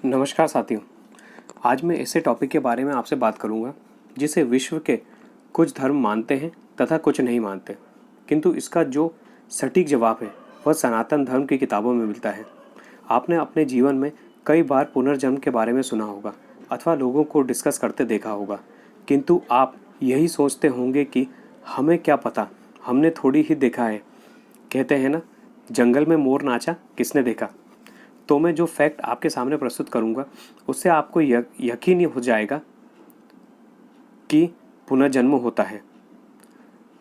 नमस्कार साथियों। आज मैं ऐसे टॉपिक के बारे में आपसे बात करूंगा जिसे विश्व के कुछ धर्म मानते हैं तथा कुछ नहीं मानते, किंतु इसका जो सटीक जवाब है वह सनातन धर्म की किताबों में मिलता है। आपने अपने जीवन में कई बार पुनर्जन्म के बारे में सुना होगा अथवा लोगों को डिस्कस करते देखा होगा, किंतु आप यही सोचते होंगे कि हमें क्या पता, हमने थोड़ी ही देखा है। कहते हैं ना, जंगल में मोर नाचा किसने देखा। तो मैं जो फैक्ट आपके सामने प्रस्तुत करूंगा उससे आपको यकीन हो जाएगा कि पुनर्जन्म होता है।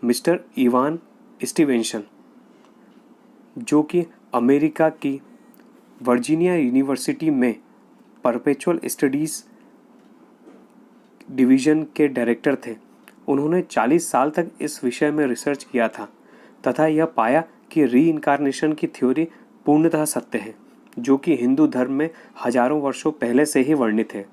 मिस्टर इवान स्टीवेंसन, जो कि अमेरिका की वर्जीनिया यूनिवर्सिटी में परपेचुअल स्टडीज़ डिवीज़न के डायरेक्टर थे, उन्होंने 40 साल तक इस विषय में रिसर्च किया था तथा यह पाया कि रीइंकार्नेशन की थ्योरी पूर्णतः सत्य है, जो कि हिंदू धर्म में हजारों वर्षों पहले से ही वर्णित है।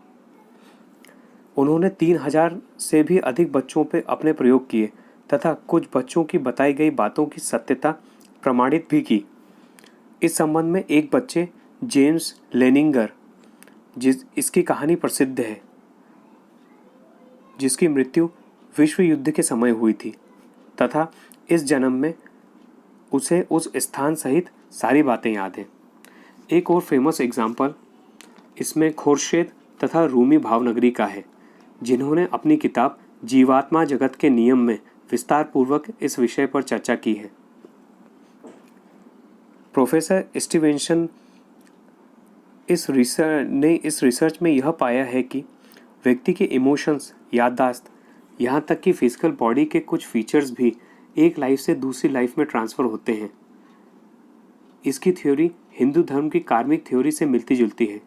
उन्होंने 3000 से भी अधिक बच्चों पर अपने प्रयोग किए तथा कुछ बच्चों की बताई गई बातों की सत्यता प्रमाणित भी की। इस संबंध में एक बच्चे जेम्स लेनिंगर, इसकी कहानी प्रसिद्ध है, जिसकी मृत्यु विश्व युद्ध के समय हुई थी तथा इस जन्म में उसे उस स्थान सहित सारी बातें याद हैं। एक और फेमस एग्जाम्पल इसमें खुर्शीद तथा रूमी भावनगरी का है, जिन्होंने अपनी किताब जीवात्मा जगत के नियम में विस्तार पूर्वक इस विषय पर चर्चा की है। प्रोफेसर स्टीवेंसन इस रिसर्च में यह पाया है कि व्यक्ति के इमोशंस, याददाश्त, यहाँ तक कि फिजिकल बॉडी के कुछ फीचर्स भी एक लाइफ से दूसरी लाइफ में ट्रांसफ़र होते हैं। इसकी थ्योरी हिंदू धर्म की कार्मिक थ्योरी से मिलती जुलती है।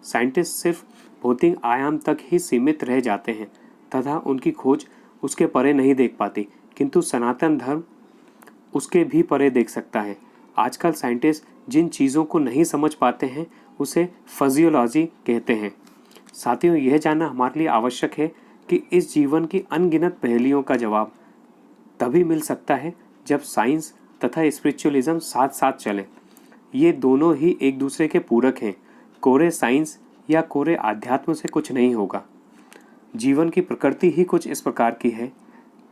साइंटिस्ट सिर्फ भौतिक आयाम तक ही सीमित रह जाते हैं तथा उनकी खोज उसके परे नहीं देख पाती, किंतु सनातन धर्म उसके भी परे देख सकता है। आजकल साइंटिस्ट जिन चीज़ों को नहीं समझ पाते हैं उसे फजियोलॉजी कहते हैं। साथियों, यह जानना हमारे लिए आवश्यक है कि इस जीवन की अनगिनत पहेलियों का जवाब तभी मिल सकता है जब साइंस तथा स्पिरिचुअलिज्म साथ साथ चले। ये दोनों ही एक दूसरे के पूरक हैं। कोरे साइंस या कोरे आध्यात्म से कुछ नहीं होगा। जीवन की प्रकृति ही कुछ इस प्रकार की है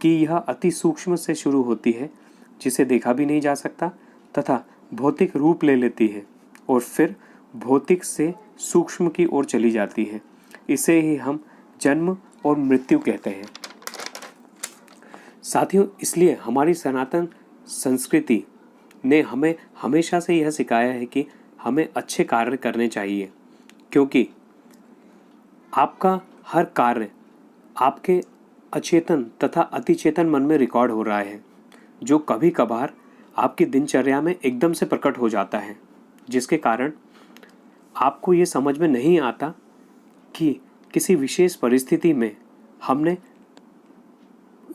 कि यह अति सूक्ष्म से शुरू होती है, जिसे देखा भी नहीं जा सकता, तथा भौतिक रूप ले लेती है और फिर भौतिक से सूक्ष्म की ओर चली जाती है। इसे ही हम जन्म और मृत्यु कहते हैं। साथियों, इसलिए हमारी सनातन संस्कृति ने हमें हमेशा से यह सिखाया है कि हमें अच्छे कार्य करने चाहिए, क्योंकि आपका हर कार्य आपके अचेतन तथा अतिचेतन मन में रिकॉर्ड हो रहा है, जो कभी कभार आपकी दिनचर्या में एकदम से प्रकट हो जाता है, जिसके कारण आपको ये समझ में नहीं आता कि किसी विशेष परिस्थिति में हमने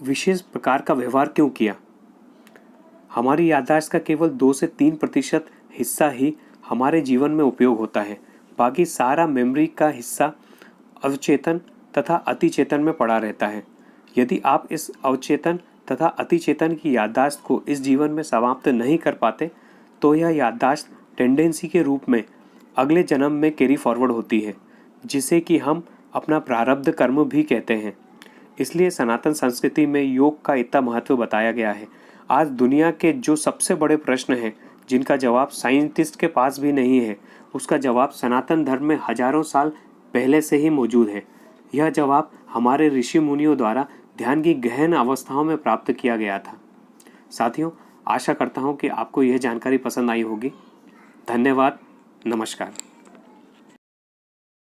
विशेष प्रकार का व्यवहार क्यों किया। हमारी याददाश्त का केवल 2 से 3% हिस्सा ही हमारे जीवन में उपयोग होता है। बाकी सारा मेमोरी का हिस्सा अवचेतन तथा अतिचेतन में पड़ा रहता है। यदि आप इस अवचेतन तथा अतिचेतन की याददाश्त को इस जीवन में समाप्त नहीं कर पाते, तो यह याददाश्त टेंडेंसी के रूप में अगले जन्म में कैरी फॉरवर्ड होती है, जिसे कि हम अपना प्रारब्ध कर्म भी कहते हैं। इसलिए सनातन संस्कृति में योग का इतना महत्व बताया गया है। आज दुनिया के जो सबसे बड़े प्रश्न हैं, जिनका जवाब साइंटिस्ट के पास भी नहीं है, उसका जवाब सनातन धर्म में हजारों साल पहले से ही मौजूद है। यह जवाब हमारे ऋषि मुनियों द्वारा ध्यान की गहन अवस्थाओं में प्राप्त किया गया था। साथियों, आशा करता हूँ कि आपको यह जानकारी पसंद आई होगी। धन्यवाद। नमस्कार।